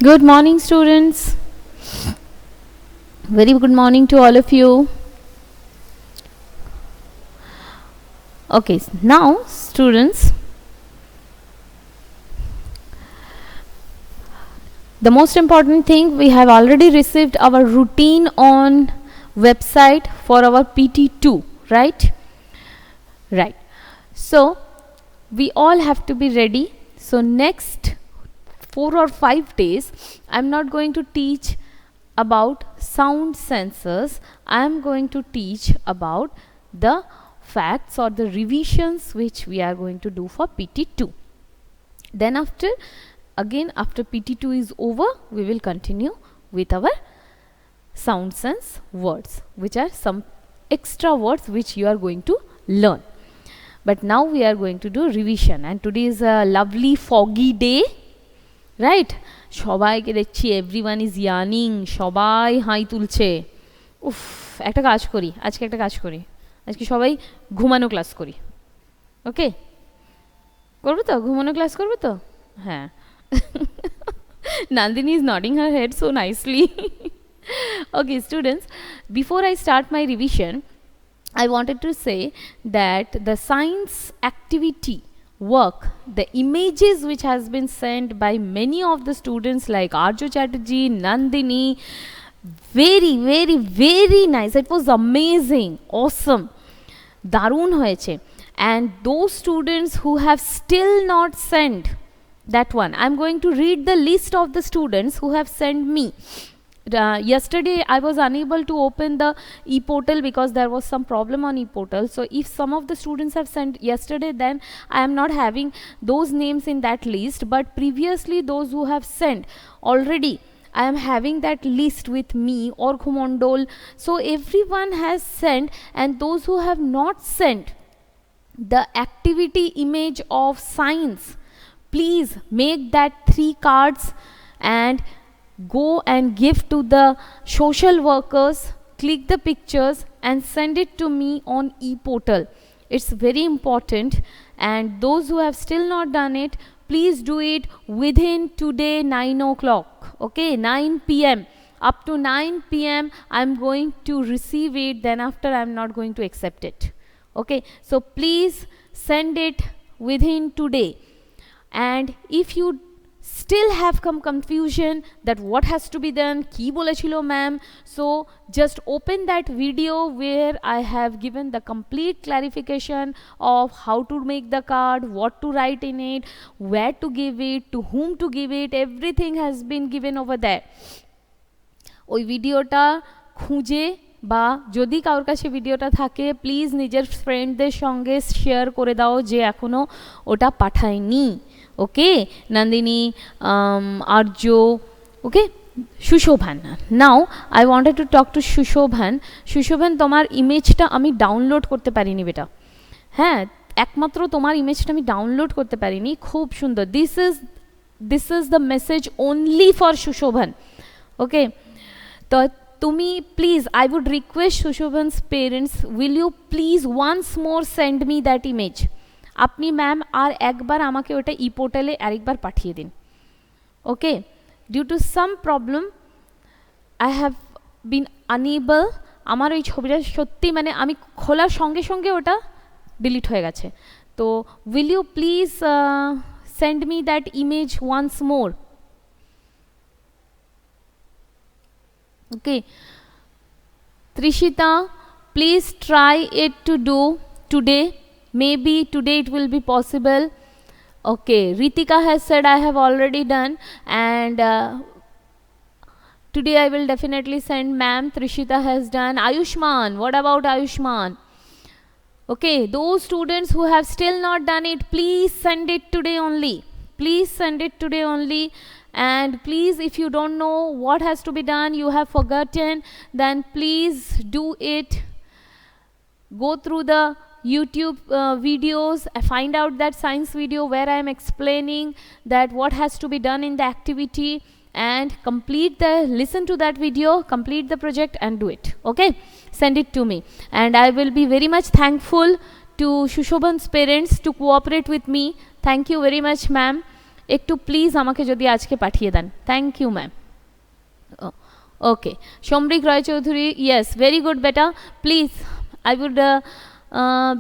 Good morning, students. Very good morning to all of you. Okay, now students, the most important thing, we have already received our routine on website for our PT2, right? Right. So we all have to be ready. So next 4 or 5 days, I'm not going to teach about sound sensors. I am going to teach about the facts or the revisions which we are going to do for PT2. Then after PT2 is over, we will continue with our sound sense words, which are some extra words which you are going to learn. But now we are going to do revision, and today is a lovely foggy day, right? সবাইকে দেখছি everyone is earning, সবাই high তুলছে। উফ, একটা কাজ করি, আজকে সবাই ঘুমানো ক্লাস করি। ওকে, করবে তো? ঘুমানো ক্লাস করবে তো? হ্যাঁ। Nandini is nodding her head so nicely. Okay, students, before I start my revision, I wanted to say that the science activity work, the images which has been sent by many of the students like Arjo Chatterjee, Nandini, very nice. It was amazing, awesome, darun hoyeche. And those students who have still not sent that one, I'm going to read the list of the students who have sent me. Yesterday I was unable to open the e-portal because there was some problem on e-portal. So if some of the students have sent yesterday, then I am not having those names in that list, but previously those who have sent already, I am having that list with me, or Khumondol. So everyone has sent, and those who have not sent the activity image of science, please make that 3 cards and go and give to the social workers, click the pictures and send it to me on e-portal. It's very important, and those who have still not done it, please do it within today 9 o'clock. Okay, 9 p.m. Up to 9 p.m. I'm going to receive it, then after I'm not going to accept it. Okay, so please send it within today. And if you still have some confusion that what has to be done, ki bolechilo ma'am, so just open that video where I have given the complete clarification of how to make the card, what to write in it, where to give it, to whom to give it, everything has been given over there. ওই ভিডিওটা খুঁজে বা যদি কারোর কাছে ভিডিওটা থাকে, please নিজের ফ্রেন্ডদের সঙ্গে শেয়ার করে দাও যে এখনো ওটা পাঠায়নি। Okay, Nandini, Arya, okay, Sushovan. Now I wanted to talk to Sushovan. Sushovan, তোমার ইমেজটা আমি ডাউনলোড করতে পারিনি বেটা। হ্যাঁ, একমাত্র তোমার ইমেজটা আমি ডাউনলোড করতে পারিনি। খুব সুন্দর। This is the message only for Sushovan. Okay, তো তুমি please, I would request Sushovan's parents, will you please once more send me that image. আপনি ম্যাম আর একবার আমাকে ওটা ই পোর্টালে আরেকবার পাঠিয়ে দিন। Okay, due to some problem I have been unable. আমার ওই ছবিটা সত্যি মানে আমি খোলার সঙ্গে সঙ্গে ওটা ডিলিট হয়ে গেছে। তো will you please send me that image once more. Okay, Trishita, please try it to do today. Maybe today it will be possible. Okay, Ritika has said I have already done, and today I will definitely send ma'am. Trishita has done. Ayushman, what about Ayushman? Okay, those students who have still not done it, please send it today only. Please send it today only. And please, if you don't know what has to be done, you have forgotten, then please do it. Go through the YouTube videos, find out that science video where I am explaining that what has to be done in the activity, and listen to that video, complete the project and do it. Okay, send it to me, and I will be very much thankful to Shushoban's parents to cooperate with me. Thank you very much, ma'am. একটু please আমাকে যদি আজকে পাঠিয়ে দেন। Thank you ma'am. Okay, Samrik Roychowdhury, yes, very good বেটা, please I would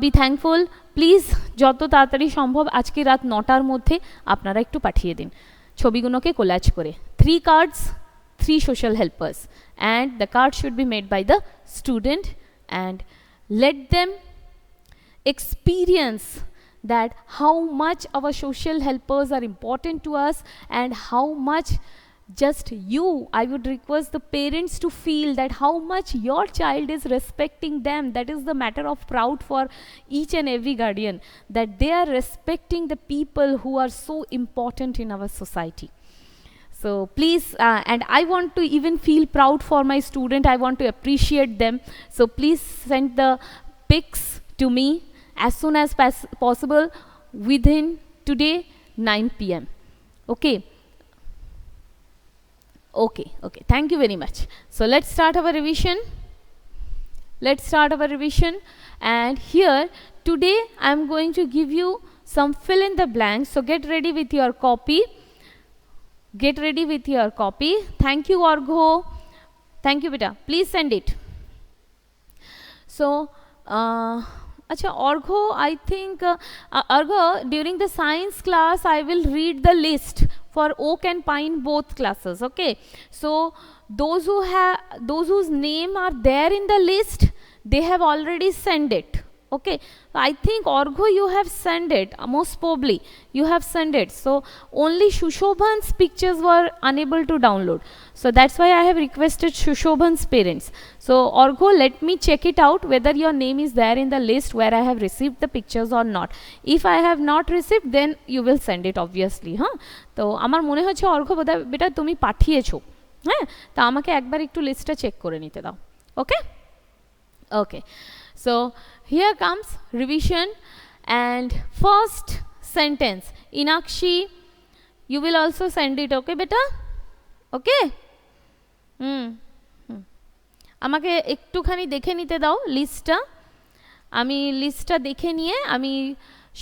be thankful, please যত তাড়াতাড়ি সম্ভব আজকে রাত 9টার মধ্যে আপনারা একটু পাঠিয়ে দিন ছবিগুলোকে কোলাজ করে। 3 cards, 3 social helpers, and the card should be made by the student, and let them experience that how much our social helpers are important to us, and how much just you, I would request the parents to feel that how much your child is respecting them. That is the matter of proud for each and every guardian, that they are respecting the people who are so important in our society. So please, and I want to even feel proud for my student, I want to appreciate them. So please send the pics to me as soon as possible within today 9 p.m. Okay. Okay, okay, thank you very much. So let's start our revision. And here today I am going to give you some fill in the blanks. So get ready with your copy. Thank you Argho, thank you beta, please send it. So acha Argho, I think Argho, during the science class I will read the list for oak and pine both classes. Okay, so those whose name are there in the list, they have already sent it. Okay, I think Argho you have sent it, most probably you have sent it. So only Shushobhan's pictures were unable to download, so that's why I have requested Shushobhan's parents. So Argho, let me check it out whether your name is there in the list where I have received the pictures or not. If I have not received, then you will send it obviously. তো আমার মনে হচ্ছে অর্ঘ্য বোধহয় বেটা তুমি পাঠিয়েছো, হ্যাঁ, তা আমাকে একবার একটু লিস্টটা চেক করে নিতে দাও। ওকে, ওকে, so here comes revision, and first sentence, Inakshi, you will also send it. Okay beta, okay, আমাকে একটুখানি দেখে নিতে দাও লিস্টটা। আমি লিস্টটা দেখে নিয়ে আমি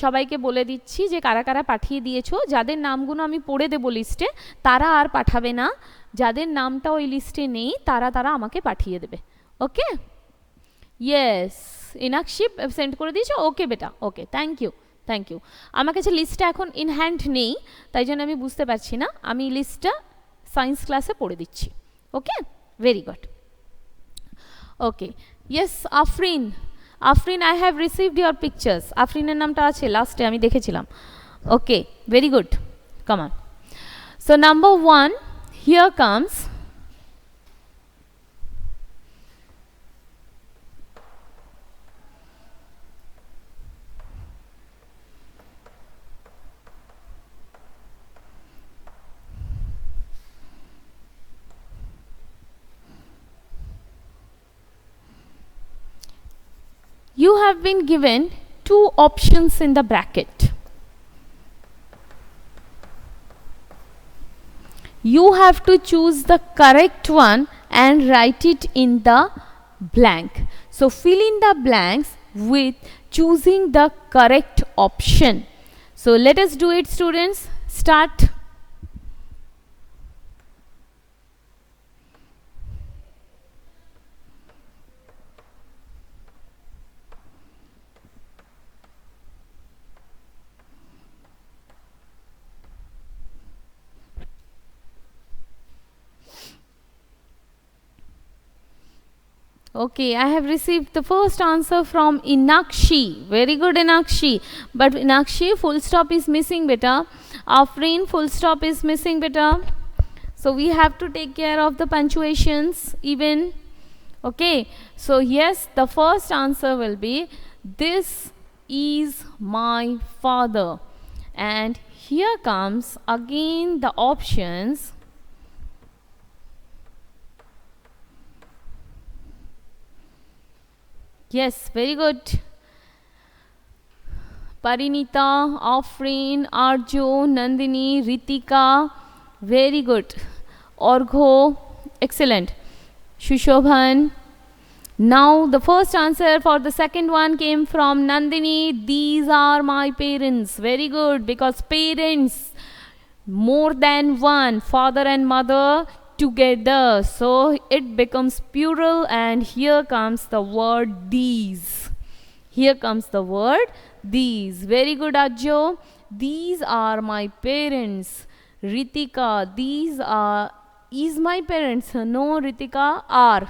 সবাইকে বলে দিচ্ছি যে কারা কারা পাঠিয়ে দিয়েছো। যাদের নামগুলো আমি পড়ে দেবো লিস্টে, তারা আর পাঠাবে না, যাদের নামটা ওই লিস্টে নেই তারা আমাকে পাঠিয়ে দেবে। ওকে, ইয়েস, ইনাকশিপ সেন্ড করে দিয়েছো। ওকে বেটা, ওকে, থ্যাংক ইউ। আমার কাছে লিস্টটা এখন ইন হ্যান্ড নেই, তাই জন্য আমি বুঝতে পারছি না, আমি লিস্টটা সায়েন্স ক্লাসে পড়ে দিচ্ছি। Okay, very good. Okay, yes, Afrin, I have received your pictures. আফরিনের নামটা আছে লাস্টে, আমি দেখেছিলাম। Okay, very good, come on. So number 1, here comes you have been given 2 options in the bracket. You have to choose the correct one and write it in the blank. So fill in the blanks with choosing the correct option. So let us do it, students. Start. Okay, I have received the first answer from Inakshi. Very good, Inakshi. But Inakshi, full stop is missing, beta. Afrin, full stop is missing, beta. So we have to take care of the punctuations even. Okay, so yes, the first answer will be, this is my father. And here comes again the options. Yes, very good. Parinita, Afrin, Arjo, Nandini, Ritika, very good. Orgho, excellent. Shushobhan. Now the first answer for the second one came from Nandini. These are my parents. Very good, because parents, more than one, father and mother together, so it becomes plural, and here comes the word these. Here comes the word these. Very good, Ajjo. These are my parents. Ritika, these are is my parents. No, Ritika, are.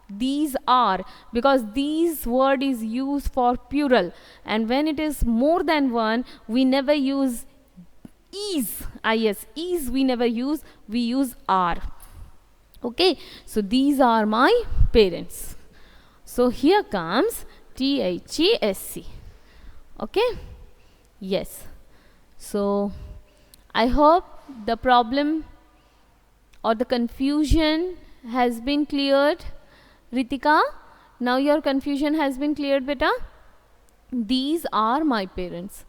These are, because these word is used for plural, and when it is more than one, we never use is. Yes, is we never use, we use are. Okay, so these are my parents. So here comes THESC. Okay, yes. So I hope the problem or the confusion has been cleared. Ritika, now your confusion has been cleared, beta. These are my parents.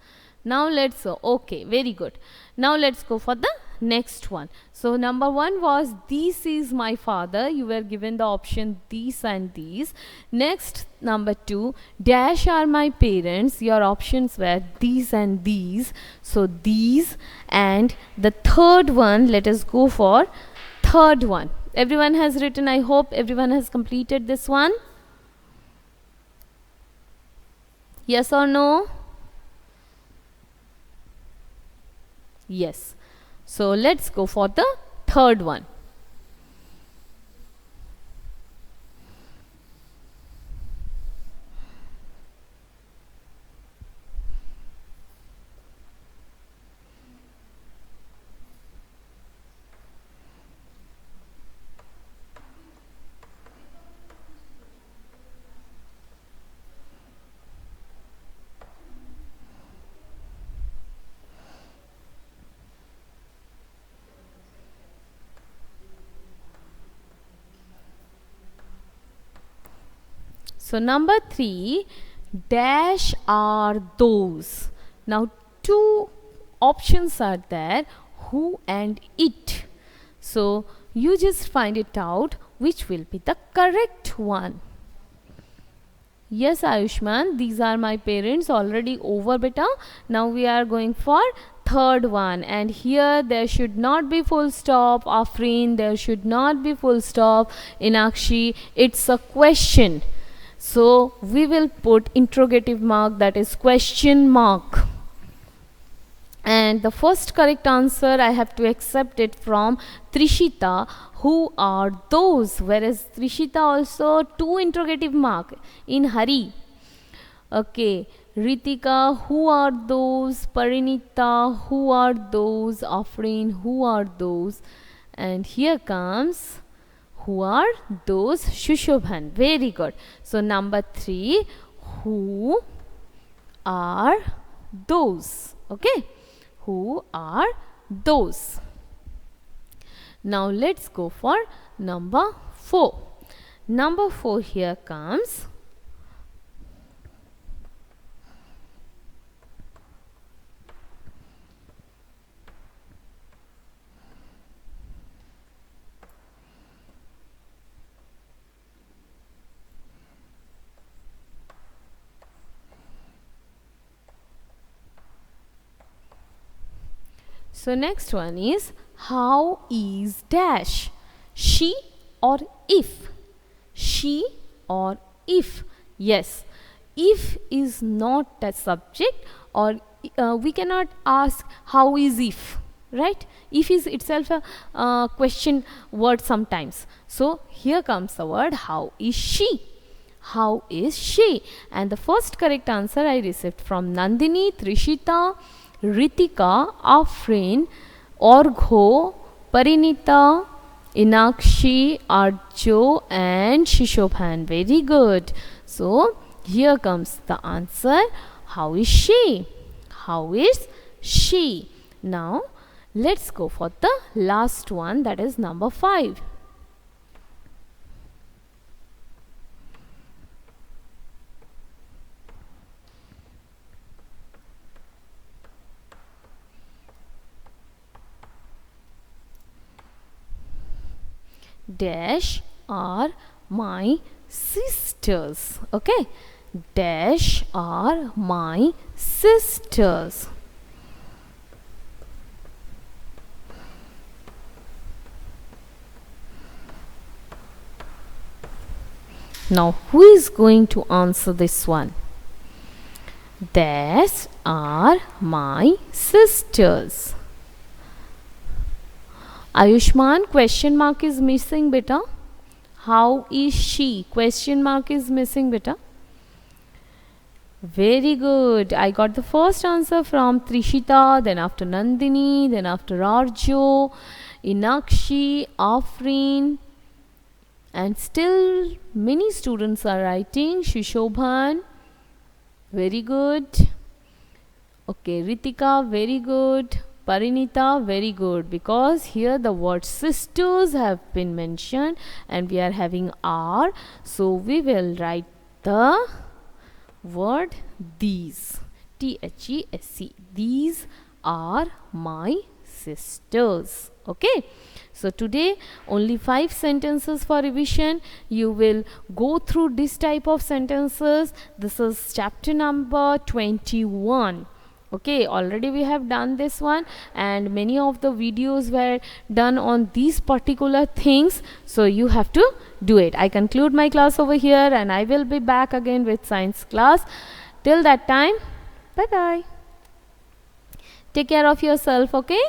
Now let's go. Okay, very good. Now let's go for the next one. So number one was this is my father. You were given the option these and these. Next, number two, dash are my parents. Your options were these and these. So these, and the third one, let us go for third one. Everyone has written. I hope everyone has completed this one. Yes or no? Yes. So let's go for the third one. So number three, dash are those. Now two options are there, who and it. So you just find it out which will be the correct one. Yes, Ayushman, these are my parents, already over, beta. Now we are going for third one, and here there should not be full stop. Afreen, there should not be full stop. Inakshi, it's a question. So we will put interrogative mark, that is question mark. And the first correct answer I have to accept it from Trishita. Who are those? Whereas Trishita also two interrogative mark in hurry. Okay. Ritika, who are those? Parinita, who are those? Afreen, who are those? And here comes, who are those? Shushobhan. Very good. So number three, who are those? Okay. Who are those? Now let's go for number 4. Number 4 here comes. So next one is, how is dash? She or if? She or if? Yes. If is not a subject, or we cannot ask how is if, right? If is itself a question word sometimes. So here comes the word, how is she? How is she? And the first correct answer I received from Nandini, Trishita, Ritika, Afreen, Orgho, Parinita, Inakshi, Arjo, and Shishobhan. Very good. So here comes the answer. How is she? How is she? Now let's go for the last one, that is number 5. Dash are my sisters. Okay, dash are my sisters. Now, who is going to answer this one? These are my sisters. Ayushman, question mark is missing, beta. How is she? Question mark is missing, beta. Very good. I got the first answer from Trishita, then after Nandini, then after Arjo, Inakshi, Afreen, and still many students are writing. Shishobhan, very good. Okay, Ritika, very good. Parinita, very good, because here the word sisters have been mentioned and we are having R, so we will write the word these, THESE. These are my sisters. Okay, so today only 5 sentences for revision. You will go through this type of sentences. This is chapter number 21. Okay, already we have done this one and many of the videos were done on these particular things, so you have to do it. I conclude my class over here and I will be back again with science class. Till that time, bye bye. Take care of yourself, okay?